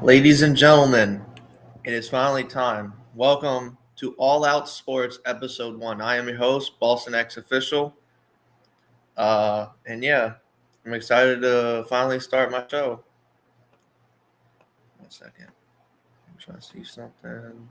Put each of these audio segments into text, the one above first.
Ladies and gentlemen, it is finally time. Welcome to All Out Sports Episode 1. I am your host, Boston X Official. I'm excited to finally start my show. 1 second. I'm trying to see something.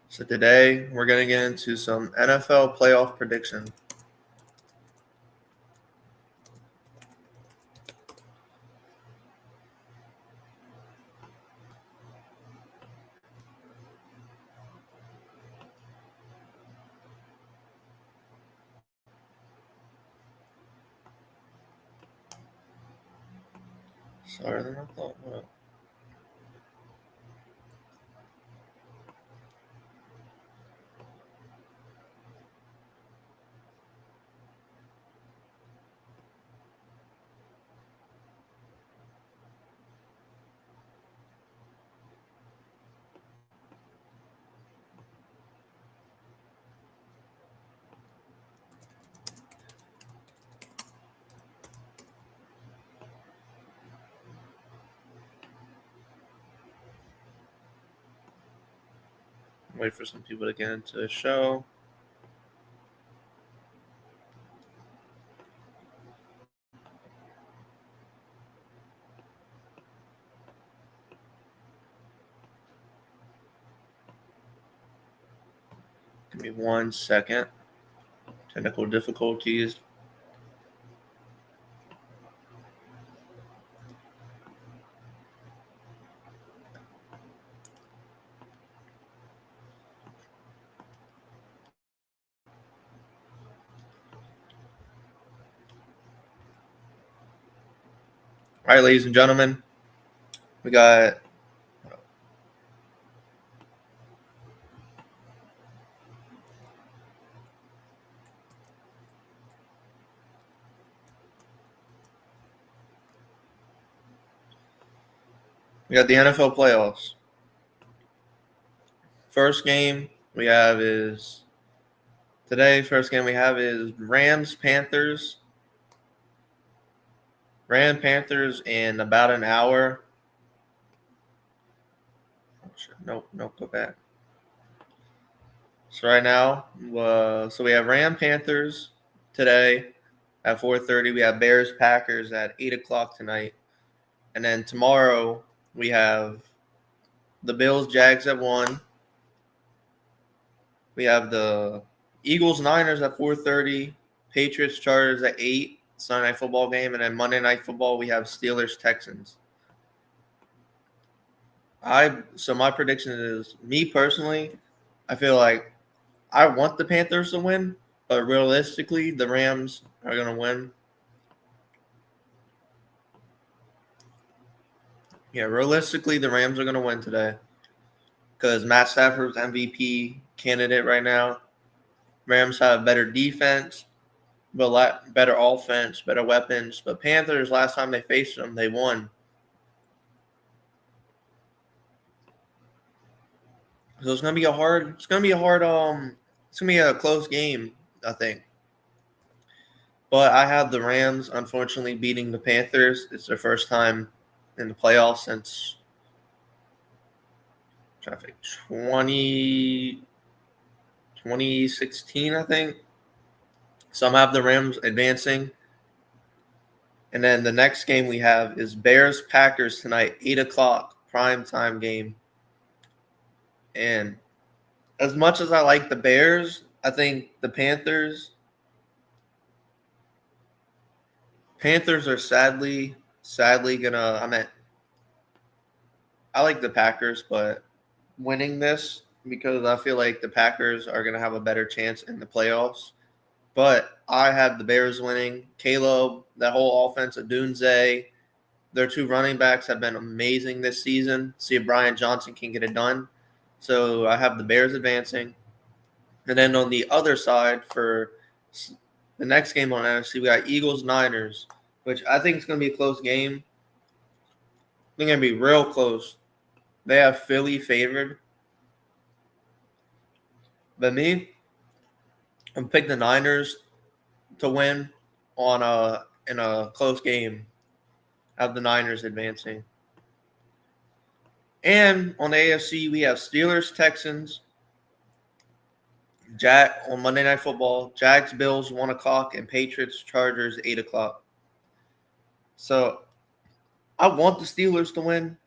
So today we're going to get into some NFL playoff prediction. Sorry, than I thought. What? Wait for some people to get into the show. Give me 1 second. Technical difficulties. All right, ladies and gentlemen, we got the NFL playoffs. First game we have is today. First game we have is Rams-Panthers. Panthers in about an hour. Nope, go back. So right now, so we have Panthers today at 4:30. We have Bears-Packers at 8 o'clock tonight. And then tomorrow we have the Bills-Jags at 1. We have the Eagles-Niners at 4:30. Patriots-Chargers at 8. Sunday Night Football game. And then Monday Night Football, we have Steelers-Texans. So my prediction is, me personally, I feel like I want the Panthers to win, but realistically, the Rams are going to win. Yeah, realistically, the Rams are going to win today because Matt Stafford's MVP candidate right now. Rams have better defense, but better offense, better weapons. But Panthers, last time they faced them, they won. So it's gonna be a hard. It's gonna be a hard. It's gonna be a close game, I think. But I have the Rams, unfortunately, beating the Panthers. It's their first time in the playoffs since trying to think, 2016, I think. So I'm have the Rams advancing. And then the next game we have is Bears Packers tonight, 8 o'clock prime time game. And as much as I like the Bears, I think the Panthers are sadly gonna. I like the Packers, but winning this because I feel like the Packers are gonna have a better chance in the playoffs. But I have the Bears winning. Caleb, that whole offense of Dunze, their two running backs have been amazing this season. See if Brian Johnson can get it done. So I have the Bears advancing. And then on the other side for the next game on NFC, we got Eagles-Niners, which I think is going to be a close game. I think it's going to be real close. They have Philly favored. But me, I'm picking the Niners to win in a close game. I have the Niners advancing. And on the AFC, we have Steelers, Texans, on Monday Night Football, Jags, Bills, 1 o'clock, and Patriots, Chargers, 8 o'clock. So I want the Steelers to win,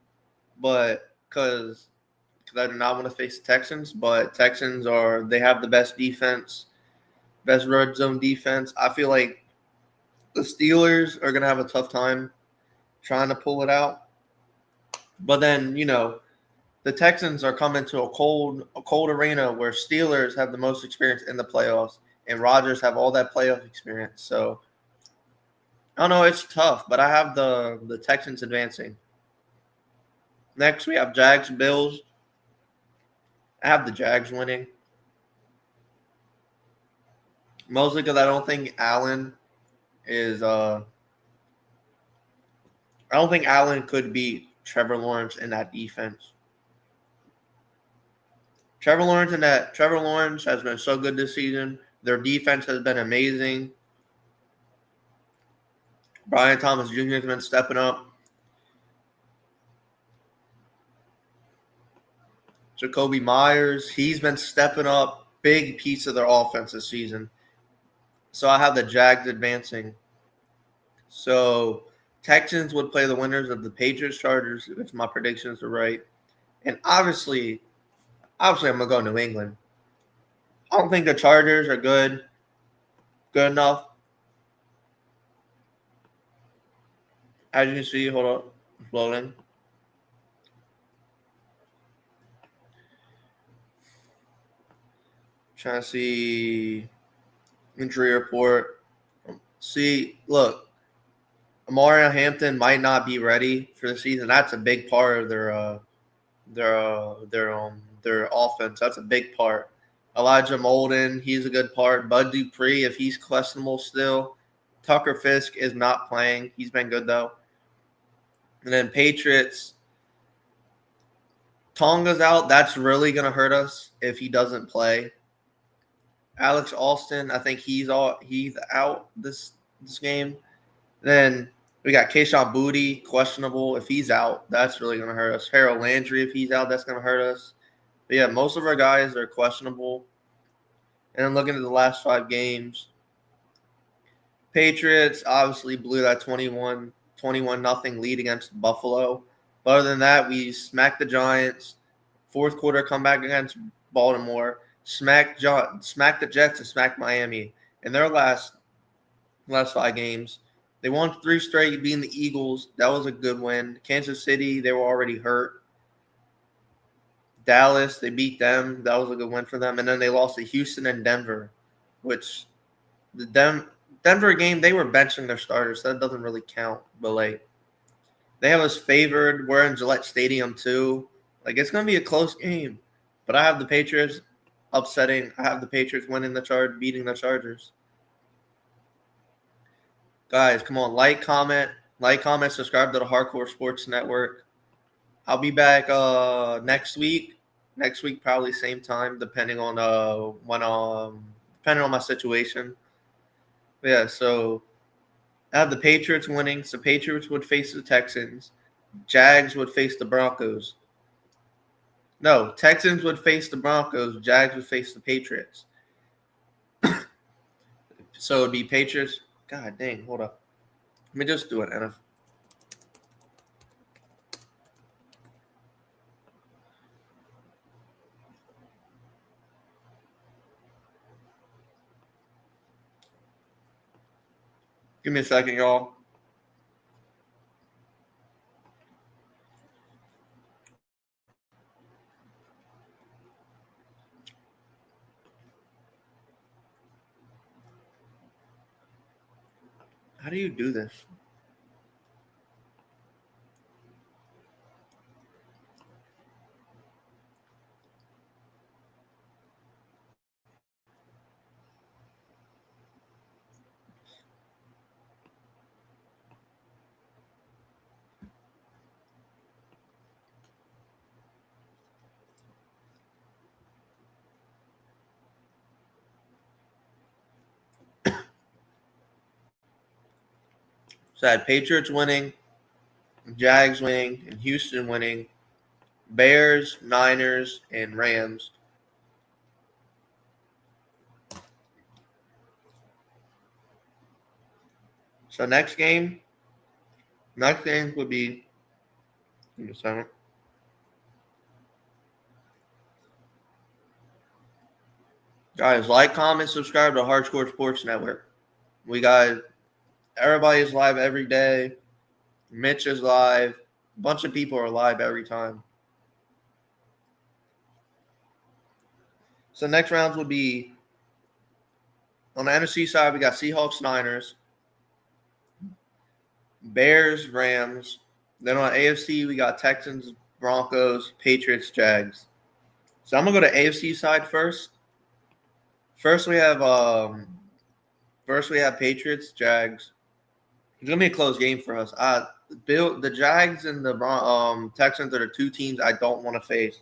but because I do not want to face the Texans, but they have the best defense, best red zone defense. I feel like the Steelers are going to have a tough time trying to pull it out. But then, the Texans are coming to a cold arena where Steelers have the most experience in the playoffs and Rodgers have all that playoff experience. So I don't know, it's tough, but I have the Texans advancing. Next we have Jags, Bills. I have the Jags winning. Mostly because I don't think Allen could beat Trevor Lawrence in that defense. Trevor Lawrence has been so good this season. Their defense has been amazing. Brian Thomas Jr. has been stepping up. Jacoby Myers, he's been stepping up. Big piece of their offense this season. So I have the Jags advancing. So Texans would play the winners of the Patriots Chargers if my predictions are right. And obviously I'm going to go New England. I don't think the Chargers are good enough. As you can see, hold up, loading. Trying to see injury report. See, look, Amari Hampton might not be ready for the season. That's a big part of their offense. That's a big part. Elijah Molden, he's a good part. Bud Dupree, if he's questionable still. Tucker Fisk is not playing. He's been good though. And then Patriots, Tonga's out. That's really gonna hurt us if he doesn't play. Alex Austin, I think he's out this game. Then we got Keyshawn Boutte, questionable. If he's out, that's really going to hurt us. Harold Landry, if he's out, that's going to hurt us. But yeah, most of our guys are questionable. And then looking at the last 5 games, Patriots obviously blew that 21-0 lead against Buffalo. But other than that, we smacked the Giants. Fourth quarter comeback against Baltimore. Smacked the Jets and smacked Miami. In their last 5 games, they won 3 straight, beating the Eagles. That was a good win. Kansas City, they were already hurt. Dallas, they beat them. That was a good win for them. And then they lost to Houston and Denver, which the Denver game, they were benching their starters. So that doesn't really count. But, they have us favored. We're in Gillette Stadium, too. It's going to be a close game. But I have the Patriots upsetting. I have the Patriots winning beating the Chargers. Guys, come on, comment, subscribe to the Hardcore Sports Network. I'll be back next week Next week, probably same time, depending on depending on my situation. Yeah, so I have the Patriots winning. So Patriots would face the Texans. Jags would face the Broncos. No, Texans would face the Broncos. Jags would face the Patriots. So it'd be Patriots. God dang, hold up. Let me just do it, NFL. Give me a second, y'all. How do you do this? So I had Patriots winning, Jags winning, and Houston winning, Bears, Niners, and Rams. So next game would be. Give me a second. Guys, like, comment, subscribe to Hardcore Sports Network. We got everybody is live every day. Mitch is live. A bunch of people are live every time. So next rounds would be on the NFC side. We got Seahawks, Niners, Bears, Rams. Then on AFC we got Texans, Broncos, Patriots, Jags. So I'm gonna go to AFC side first. First we have Patriots, Jags. It's gonna be a close game for us. The Jags and the Texans are the two teams I don't want to face.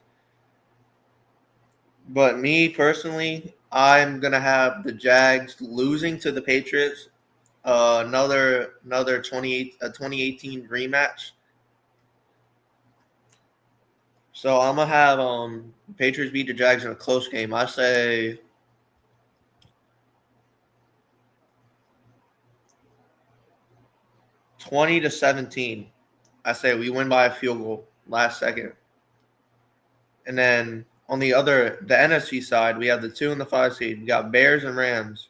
But me personally, I'm gonna have the Jags losing to the Patriots. Another 2018 rematch. So I'm gonna have Patriots beat the Jags in a close game. I say 20-17. I say we win by a field goal last second. And then on the NFC side, we have the 2 and the 5 seed. We got Bears and Rams.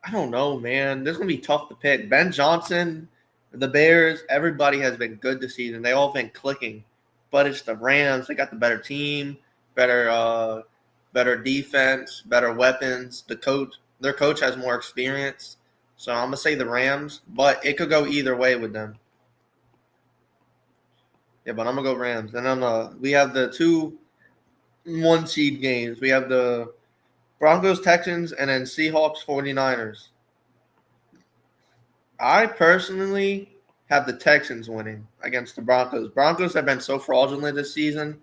I don't know, man. This is gonna be tough to pick. Ben Johnson, the Bears, everybody has been good this season. They all been clicking. But it's the Rams. They got the better team, better defense, better weapons. Their coach has more experience. So I'm gonna say the Rams, but it could go either way with them. Yeah, but I'm gonna go Rams. And then we have the 2 1 seed games. We have the Broncos, Texans, and then Seahawks, 49ers. I personally have the Texans winning against the Broncos. Broncos have been so fraudulent this season.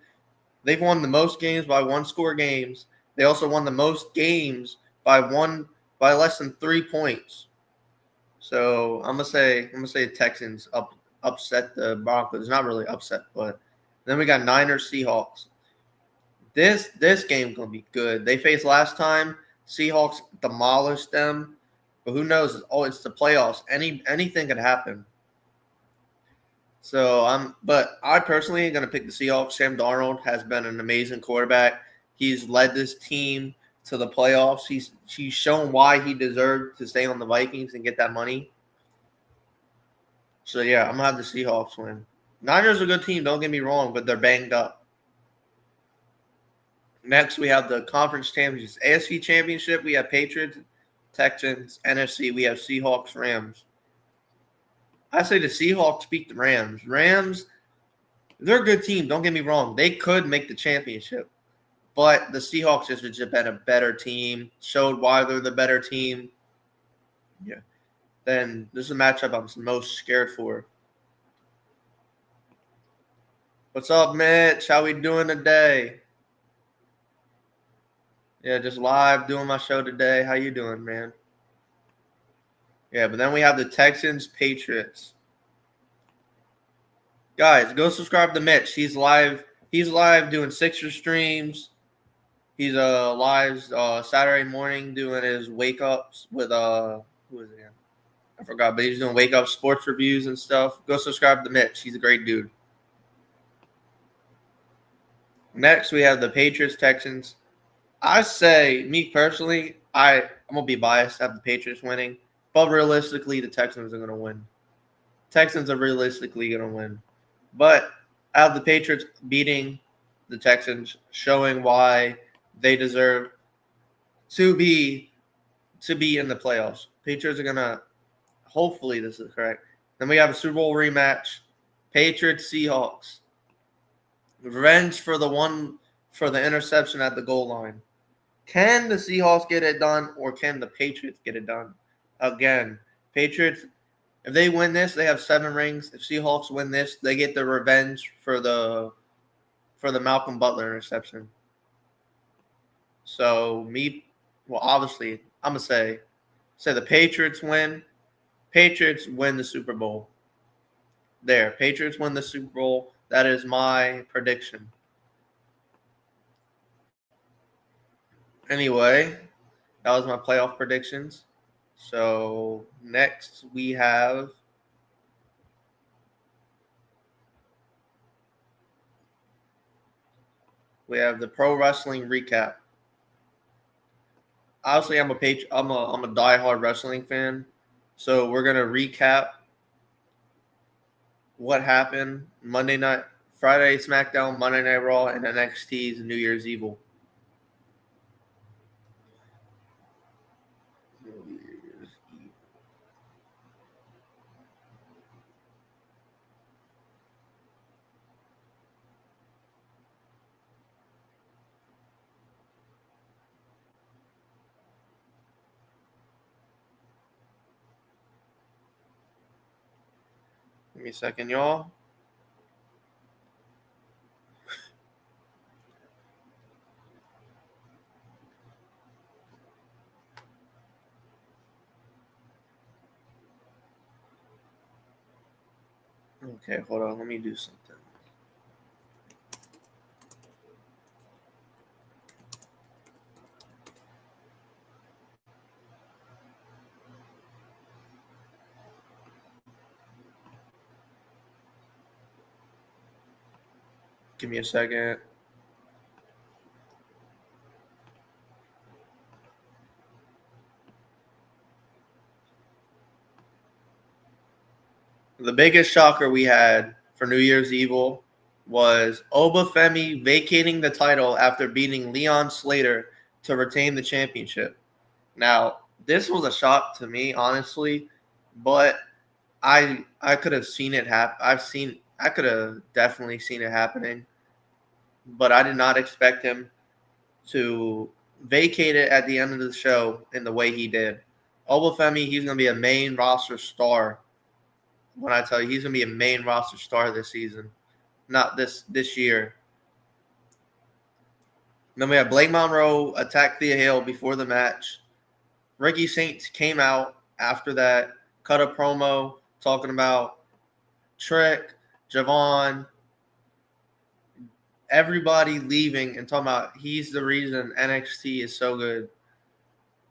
They've won the most games by 1-score games. They also won the most games by less than 3 points. So I'm gonna say Texans upset the Broncos. Not really upset, but then we got Niners, Seahawks. This game's gonna be good. They faced last time. Seahawks demolished them, but who knows? It's the playoffs. Anything could happen. So but I personally am gonna pick the Seahawks. Sam Darnold has been an amazing quarterback. He's led this team to the playoffs. He's shown why he deserved to stay on the Vikings and get that money. So yeah, I'm gonna have the Seahawks win. Niners are a good team, don't get me wrong, but they're banged up. Next, we have the conference championships. AFC championship, we have Patriots, Texans. NFC, we have Seahawks, Rams. I say the Seahawks beat the Rams. Rams, they're a good team. Don't get me wrong. They could make the championship. But the Seahawks just been a better team, showed why they're the better team. Yeah. Then this is a matchup I'm most scared for. What's up, Mitch? How we doing today? Yeah, just live doing my show today. How you doing, man? Yeah, but then we have the Texans Patriots. Guys, go subscribe to Mitch. He's live. He's live doing Sixer streams. He's live Saturday morning doing his wake ups with who is it again? I forgot, but he's doing wake up sports reviews and stuff. Go subscribe to Mitch. He's a great dude. Next, we have the Patriots Texans. I say, me personally, I'm gonna be biased. I have the Patriots winning, but realistically, the Texans are gonna win. Texans are realistically gonna win, but I have the Patriots beating the Texans, showing why they deserve to be in the playoffs. Patriots are gonna. Hopefully, this is correct. Then we have a Super Bowl rematch: Patriots Seahawks. Revenge for the interception at the goal line. Can the Seahawks get it done, or can the Patriots get it done? Again, Patriots, if they win this, they have 7 rings. If Seahawks win this, they get the revenge for the Malcolm Butler interception. So obviously, I'm gonna say the Patriots win. Patriots win the Super Bowl. There, Patriots win the Super Bowl. That is my prediction. Anyway, that was my playoff predictions. So next we have the pro wrestling recap. Obviously, I'm a diehard wrestling fan, so we're gonna recap what happened Friday SmackDown, Monday Night Raw, and NXT's New Year's Evil. Give me a second, y'all. Okay, hold on. Let me do something. Give me a second. The biggest shocker we had for New Year's Evil was Obafemi vacating the title after beating Leon Slater to retain the championship. Now, this was a shock to me, honestly, but I could have seen it happen. I could have definitely seen it happening, but I did not expect him to vacate it at the end of the show in the way he did. Obafemi, he's going to be a main roster star. When I tell you, he's going to be a main roster star this season, not this year. Then we have Blake Monroe attack Thea Hale before the match. Ricky Saints came out after that, cut a promo talking about Trick, Javon, everybody leaving and talking about he's the reason NXT is so good.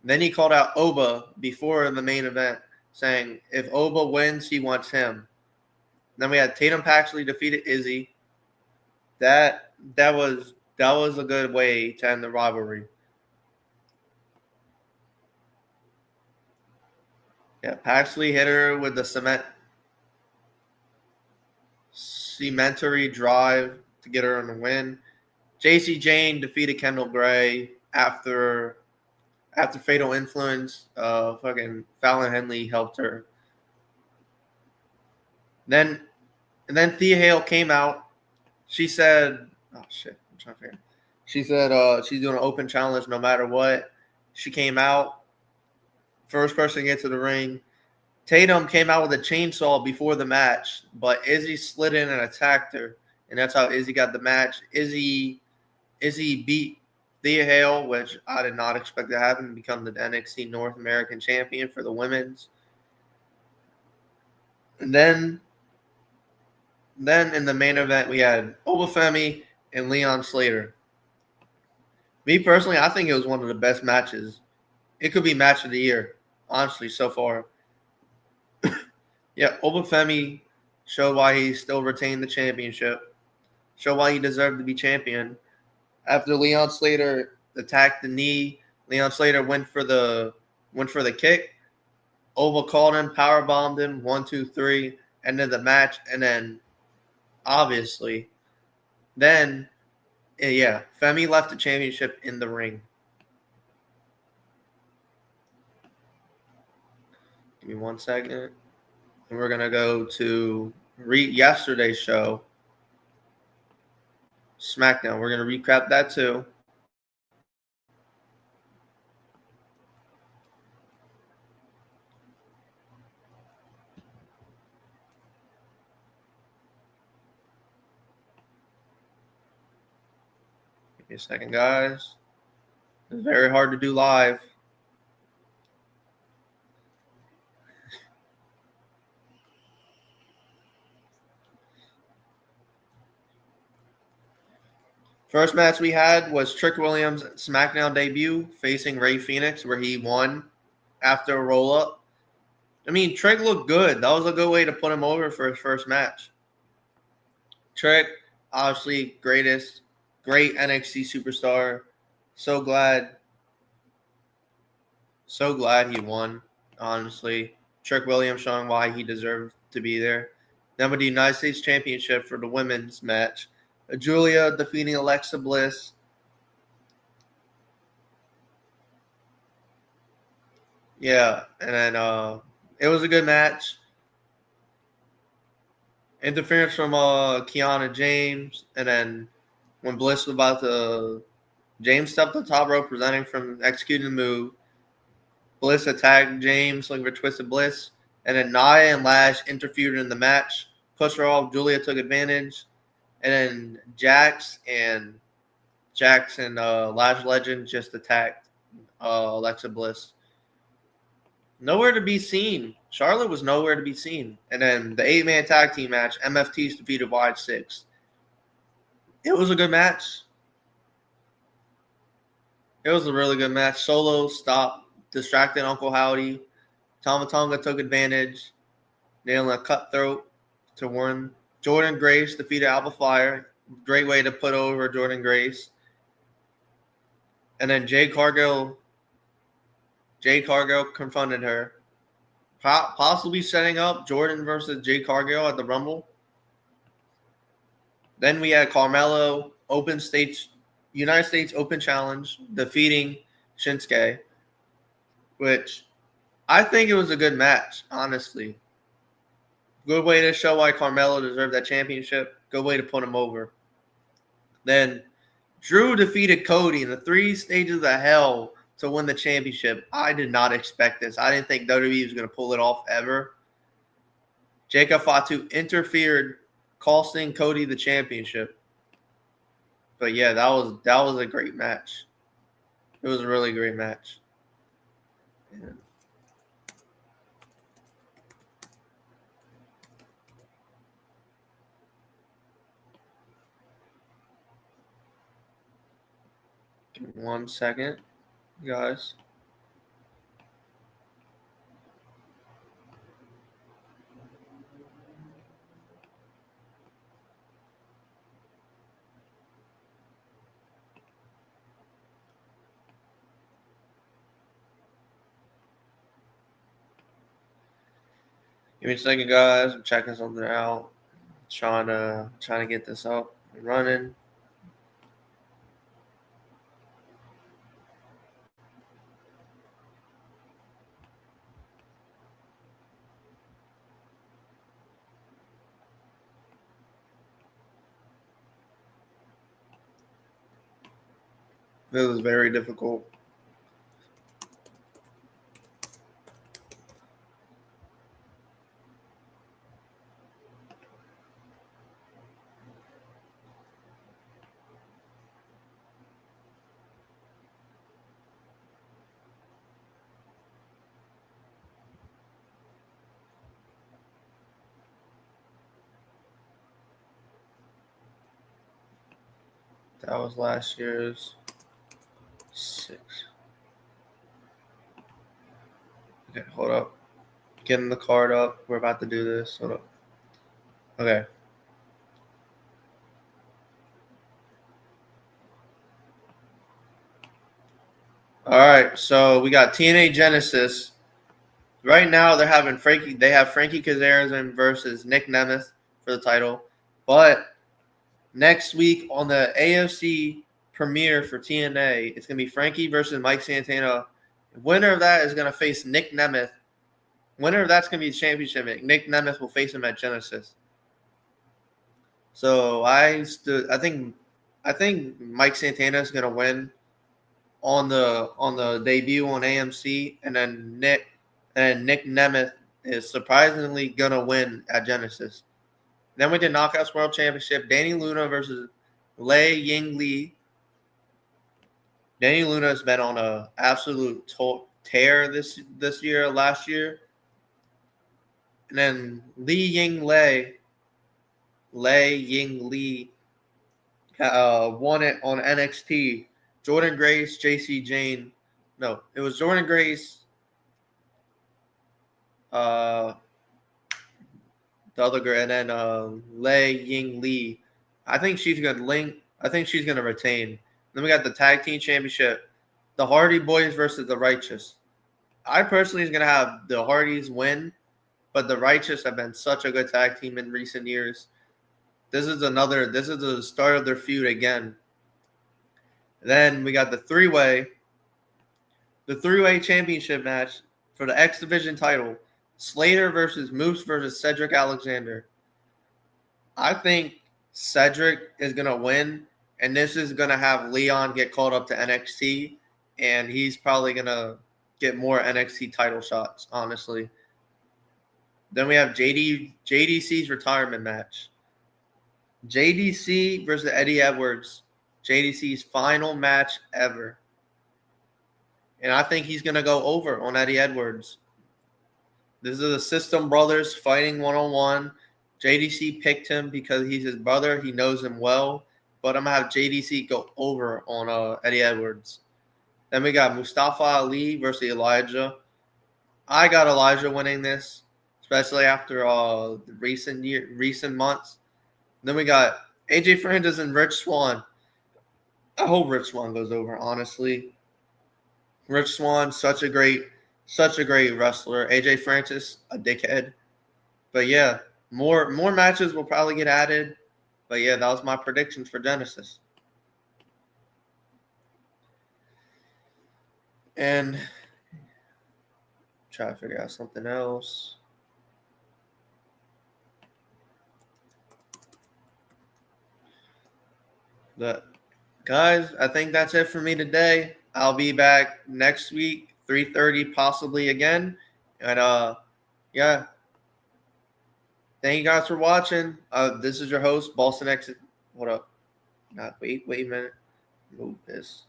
Then he called out Oba before the main event, saying if Oba wins, he wants him. Then we had Tatum Paxley defeated Izzy. That was a good way to end the rivalry. Yeah, Paxley hit her with the cemetery drive to get her on the win. JC Jane defeated Kendall Gray after Fatal Influence. Fucking Fallon Henley helped her. Then Thea Hale came out. She said, "Oh shit, I'm trying to figure." She said she's doing an open challenge no matter what. She came out. First person to get to the ring. Tatum came out with a chainsaw before the match, but Izzy slid in and attacked her, and that's how Izzy got the match. Izzy beat Thea Hale, which I did not expect to happen, become the NXT North American Champion for the women's. And then in the main event, we had Obafemi and Leon Slater. Me personally, I think it was one of the best matches. It could be match of the year, honestly, so far. Yeah, Obafemi showed why he still retained the championship, showed why he deserved to be champion. After Leon Slater attacked the knee, Leon Slater went for the kick. Oba called him, power bombed him, 1, 2, 3, ended the match, and then obviously, then Femi left the championship in the ring. Give me 1 second, and we're gonna go to yesterday's show, SmackDown. We're gonna recap that too. Give me a second, guys. It's very hard to do live. First match we had was Trick Williams' SmackDown debut facing Rey Fenix, where he won after a roll-up. I mean, Trick looked good. That was a good way to put him over for his first match. Trick, obviously, great NXT superstar. So glad he won, honestly. Trick Williams showing why he deserved to be there. Then with the United States Championship for the women's match, Julia defeating Alexa Bliss. Yeah, and then it was a good match. Interference from Kiana James, and then when Bliss was about to, James stepped to the top rope, presenting from executing the move. Bliss attacked James looking for Twisted Bliss, and then Nia and Lash interfered in the match, pushed her off. Julia took advantage, and then Jackson Lash Legend just attacked Alexa Bliss. Nowhere to be seen. Charlotte was nowhere to be seen. And then the 8-man tag team match, MFTs defeated Wide 6. It was a good match. It was a really good match. Solo stopped, distracted Uncle Howdy. Tama Tonga took advantage, nailing a cutthroat to win. Jordan Grace defeated Alba Flyer. Great way to put over Jordan Grace. And then Jade Cargill confronted her, possibly setting up Jordan versus Jade Cargill at the Rumble. Then we had Carmelo United States Open Challenge defeating Shinsuke, which I think it was a good match, honestly. Good way to show why Carmelo deserved that championship. Good way to put him over. Then Drew defeated Cody in the 3 stages of hell to win the championship. I did not expect this. I didn't think WWE was going to pull it off ever. Jacob Fatu interfered, costing Cody the championship. But yeah, that was a great match. It was a really great match. And give me 1 second, guys. Give me a second, guys. I'm checking something out. Trying to get this up and running. This is very difficult. That was last year's 6. Okay, hold up. Getting the card up. We're about to do this. Hold up. Okay. All right. So we got TNA Genesis. Right now they're having Frankie. They have Frankie Kazarian versus Nick Nemeth for the title, but next week on the AFC premiere for TNA, it's gonna be Frankie versus Mike Santana. Winner of that is gonna face Nick Nemeth. Winner of that's gonna be the championship. Nick Nemeth will face him at Genesis. So I think Mike Santana is gonna win on the debut on AMC, and then Nick Nemeth is surprisingly gonna win at Genesis. Then we did Knockouts World Championship. Danny Luna versus Lei Ying Li. Danny Luna has been on a absolute tear this year, last year. And then Lei Ying Li won it on NXT. Jordan Grace, JC Jane. No, it was Jordan Grace. The other girl, and then Lei Ying Li. I think she's gonna retain. Then we got the tag team championship, the Hardy Boys versus the Righteous. I personally is gonna have the Hardys win, but the Righteous have been such a good tag team in recent years. This is the start of their feud again. Then we got the three-way championship match for the X Division title. Slater versus Moose versus Cedric Alexander. I think Cedric is going to win, and this is going to have Leon get called up to NXT, and he's probably going to get more NXT title shots, honestly. Then we have JDC's retirement match. JDC versus Eddie Edwards. JDC's final match ever. And I think he's going to go over on Eddie Edwards. This is the System Brothers fighting one-on-one. JDC picked him because he's his brother. He knows him well. But I'm going to have JDC go over on Eddie Edwards. Then we got Mustafa Ali versus Elijah. I got Elijah winning this, especially after recent months. Then we got AJ Fernandez and Rich Swann. I hope Rich Swann goes over, honestly. Rich Swann, such a great wrestler. AJ Francis, a dickhead. But yeah, more matches will probably get added. But yeah, that was my predictions for Genesis. And try to figure out something else. But guys, I think that's it for me today. I'll be back next week, 3:30 possibly again. And yeah. Thank you guys for watching. This is your host, Boston X. Hold up. Wait a minute. Move this.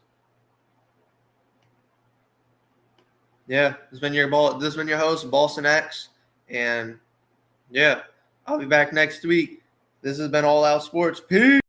Yeah, this has been your host, Boston X. And yeah, I'll be back next week. This has been All Out Sports. Peace.